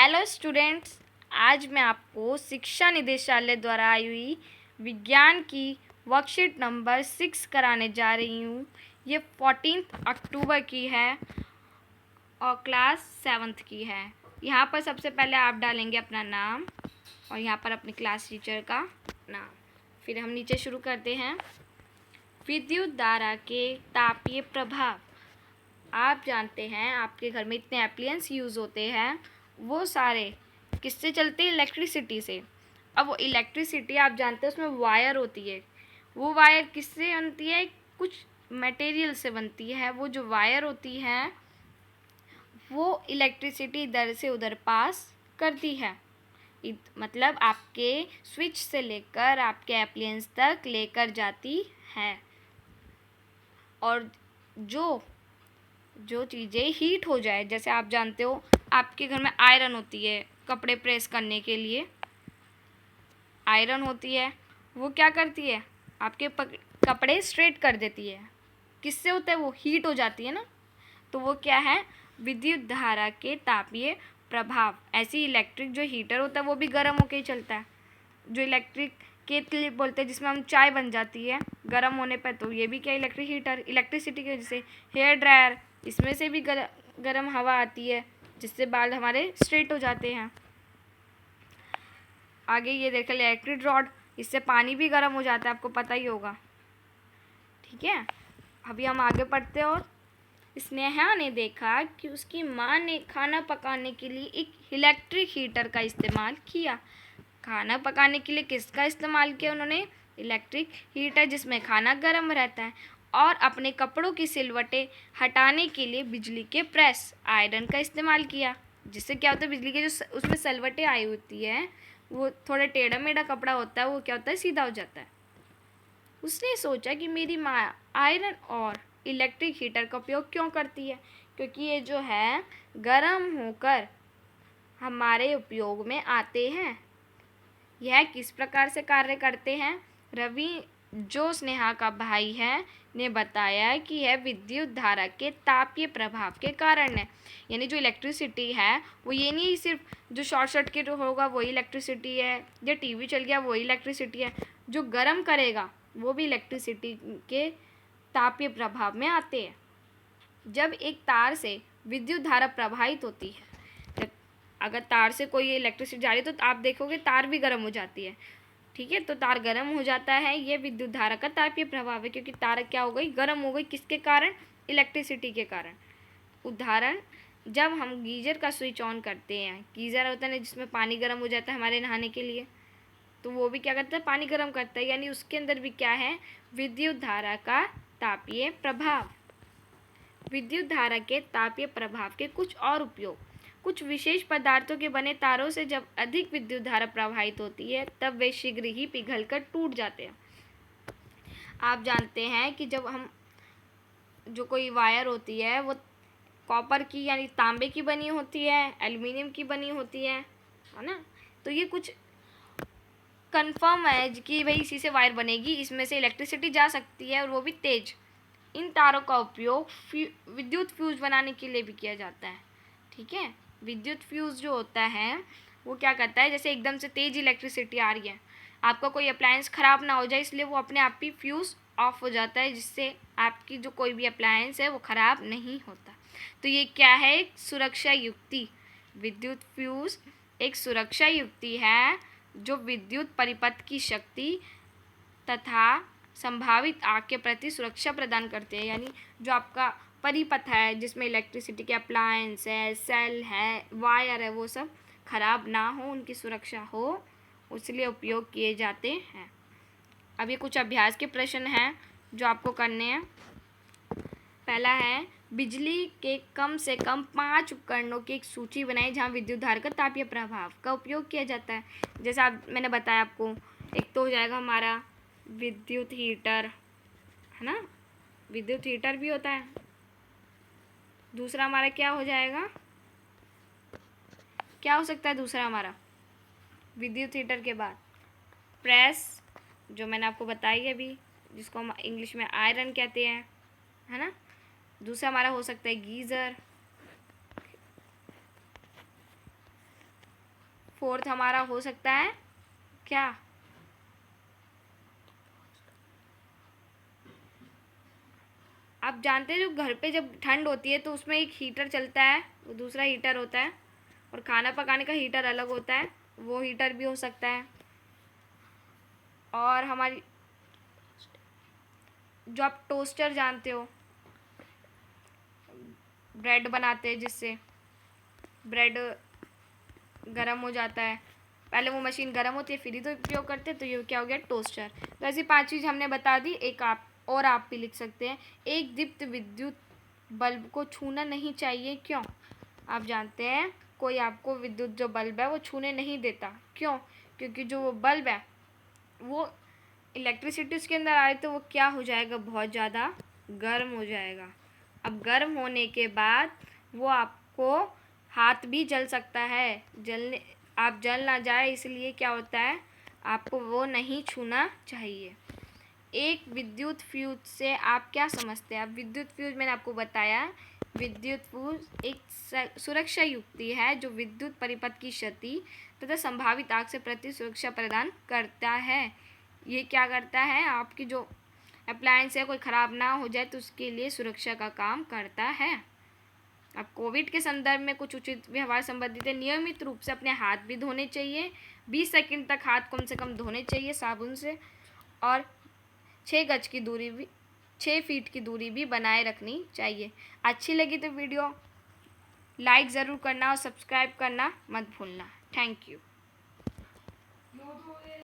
Hello students, आज मैं आपको शिक्षा निदेशालय द्वारा आई हुई विज्ञान की वर्कशीट नंबर 6 कराने जा रही हूँ। ये 14 अक्टूबर की है और क्लास 7th की है। यहाँ पर सबसे पहले आप डालेंगे अपना नाम और यहाँ पर अपनी क्लास टीचर का नाम। फिर हम नीचे शुरू करते हैं। विद्युत धारा के तापीय प्रभाव। आप जानते हैं आपके घर में इतने एप्लियंस यूज़ होते हैं, वो सारे किससे चलते हैं? इलेक्ट्रिसिटी से। अब वो इलेक्ट्रिसिटी आप जानते हैं उसमें वायर होती है। वो वायर किससे बनती है? कुछ मटेरियल से बनती है। वो जो वायर होती है वो इलेक्ट्रिसिटी इधर से उधर पास करती है। मतलब आपके स्विच से लेकर आपके एप्लियंस तक लेकर जाती है। और जो चीज़ें हीट हो जाए, जैसे आप जानते हो आपके घर में आयरन होती है, कपड़े प्रेस करने के लिए आयरन होती है। वो क्या करती है? आपके कपड़े स्ट्रेट कर देती है। किससे होता है? वो हीट हो जाती है ना। तो वो क्या है? विद्युत धारा के तापीय प्रभाव। ऐसी इलेक्ट्रिक जो हीटर होता है वो भी गर्म होकर ही चलता है। जो इलेक्ट्रिक केतली बोलते हैं जिसमें हम चाय बन जाती है गर्म होने पर, तो ये भी क्या इलेक्ट्रिक हीटर। इलेक्ट्रिसिटी की वजह से हेयर ड्रायर, इसमें से भी गर्म हवा आती है जिससे बाल हमारे स्ट्रेट हो जाते हैं। आगे ये देखें इलेक्ट्रिक रॉड, इससे पानी भी गर्म हो जाता है, आपको पता ही होगा। ठीक है, अभी हम आगे पढ़ते हैं। और स्नेहा ने देखा कि उसकी माँ ने खाना पकाने के लिए एक इलेक्ट्रिक हीटर का इस्तेमाल किया। खाना पकाने के लिए किसका इस्तेमाल किया उन्होंने? इलेक्ट्रिक हीटर, जिसमें खाना गर्म रहता है। और अपने कपड़ों की सिलवटें हटाने के लिए बिजली के प्रेस आयरन का इस्तेमाल किया। जिससे क्या होता है? बिजली के जो उसमें सिलवटें आई होती है वो थोड़ा टेढ़ा मेढ़ा कपड़ा होता है, वो क्या होता है? सीधा हो जाता है। उसने सोचा कि मेरी माँ आयरन और इलेक्ट्रिक हीटर का उपयोग क्यों करती है? क्योंकि ये जो है गर्म होकर हमारे उपयोग में आते हैं। यह किस प्रकार से कार्य करते हैं? रवि, जो स्नेहा का भाई है, ने बताया कि यह विद्युत धारा के तापीय प्रभाव के कारण है। यानी जो इलेक्ट्रिसिटी है वो ये नहीं सिर्फ जो शॉर्ट सर्किट होगा वही इलेक्ट्रिसिटी है, या टीवी चल गया वही इलेक्ट्रिसिटी है। जो गर्म करेगा वो भी इलेक्ट्रिसिटी के तापीय प्रभाव में आते हैं। जब एक तार से विद्युत धारा प्रवाहित होती है, अगर तार से कोई इलेक्ट्रिसिटी जा रही है तो आप देखोगे तार भी गर्म हो जाती है। ठीक है, तो तार गर्म हो जाता है, ये विद्युत धारा का तापीय प्रभाव है। क्योंकि तार क्या हो गई? गर्म हो गई। किसके कारण? इलेक्ट्रिसिटी के कारण। उदाहरण, जब हम गीजर का स्विच ऑन करते हैं, गीजर होता है ना जिसमें पानी गर्म हो जाता है हमारे नहाने के लिए, तो वो भी क्या करता है? पानी गर्म करता है। यानी उसके अंदर भी क्या है? विद्युत धारा का तापीय प्रभाव। विद्युत धारा के तापीय प्रभाव के कुछ और उपयोग। कुछ विशेष पदार्थों के बने तारों से जब अधिक विद्युत धारा प्रवाहित होती है तब वे शीघ्र ही पिघलकर टूट जाते हैं। आप जानते हैं कि जब हम जो कोई वायर होती है वो कॉपर की यानी तांबे की बनी होती है, एल्युमिनियम की बनी होती है ना। तो ये कुछ कंफर्म है कि भाई इसी से वायर बनेगी, इसमें से इलेक्ट्रिसिटी जा सकती है और वो भी तेज। इन तारों का उपयोग विद्युत फ्यूज बनाने के लिए भी किया जाता है। ठीक है, विद्युत फ्यूज जो होता है वो क्या करता है? जैसे एकदम से तेज इलेक्ट्रिसिटी आ रही है, आपका कोई अप्लायंस ख़राब ना हो जाए इसलिए वो अपने आप ही फ्यूज़ ऑफ हो जाता है, जिससे आपकी जो कोई भी अप्लायंस है वो ख़राब नहीं होता। तो ये क्या है? एक सुरक्षा युक्ति। विद्युत फ्यूज़ एक सुरक्षा युक्ति है जो विद्युत परिपथ की शक्ति तथा संभावित आग के प्रति सुरक्षा प्रदान करते हैं। यानी जो आपका परिपथ है जिसमें इलेक्ट्रिसिटी के अप्लायंस है, सेल है, वायर है, वो सब खराब ना हो, उनकी सुरक्षा हो, इसलिए उपयोग किए जाते हैं। अब ये कुछ अभ्यास के प्रश्न हैं जो आपको करने हैं। पहला है, बिजली के कम से कम 5 उपकरणों की एक सूची बनाएं जहां विद्युत धारा का तापीय प्रभाव का उपयोग किया जाता है। जैसा मैंने बताया आपको, एक तो हो जाएगा हमारा विद्युत हीटर, है ना, विद्युत हीटर भी होता है। दूसरा हमारा क्या हो जाएगा? क्या हो सकता है दूसरा हमारा विद्युत हीटर के बाद? प्रेस, जो मैंने आपको बताई है अभी, जिसको हम इंग्लिश में आयरन कहते हैं, है ना। दूसरा हमारा हो सकता है गीज़र। फोर्थ हमारा हो सकता है क्या? आप जानते हैं जो घर पे जब ठंड होती है तो उसमें एक हीटर चलता है, वो दूसरा हीटर होता है, और खाना पकाने का हीटर अलग होता है, वो हीटर भी हो सकता है। और हमारी जो आप टोस्टर जानते हो, ब्रेड बनाते हैं जिससे ब्रेड गरम हो जाता है, पहले वो मशीन गरम होती है फिर ही तो उपयोग करते हैं, तो ये क्या हो गया? टोस्टर। तो ऐसी 5 चीज़ हमने बता दी। एक आप भी लिख सकते हैं, एक दीप्त विद्युत बल्ब को छूना नहीं चाहिए, क्यों? आप जानते हैं कोई आपको विद्युत जो बल्ब है वो छूने नहीं देता, क्यों? क्योंकि जो वो बल्ब है वो इलेक्ट्रिसिटी उसके अंदर आए तो वो क्या हो जाएगा? बहुत ज़्यादा गर्म हो जाएगा। अब गर्म होने के बाद वो आपको हाथ भी जल सकता है, आप जल ना जाए इसलिए क्या होता है, आपको वो नहीं छूना चाहिए। एक विद्युत फ्यूज से आप क्या समझते हैं? अब विद्युत फ्यूज मैंने आपको बताया, विद्युत फ्यूज एक सुरक्षा युक्ति है जो विद्युत परिपथ की क्षति तथा संभावित आग से प्रति सुरक्षा प्रदान करता है। ये क्या करता है? आपकी जो अप्लायंस है कोई ख़राब ना हो जाए तो उसके लिए सुरक्षा का काम करता है। अब कोविड के संदर्भ में कुछ उचित व्यवहार संबंधित है। नियमित रूप से अपने हाथ भी धोने चाहिए, 20 सेकंड तक हाथ कम से कम धोने चाहिए साबुन से, और 6 फीट की दूरी भी बनाए रखनी चाहिए। अच्छी लगी तो वीडियो लाइक ज़रूर करना और सब्सक्राइब करना मत भूलना। Thank you.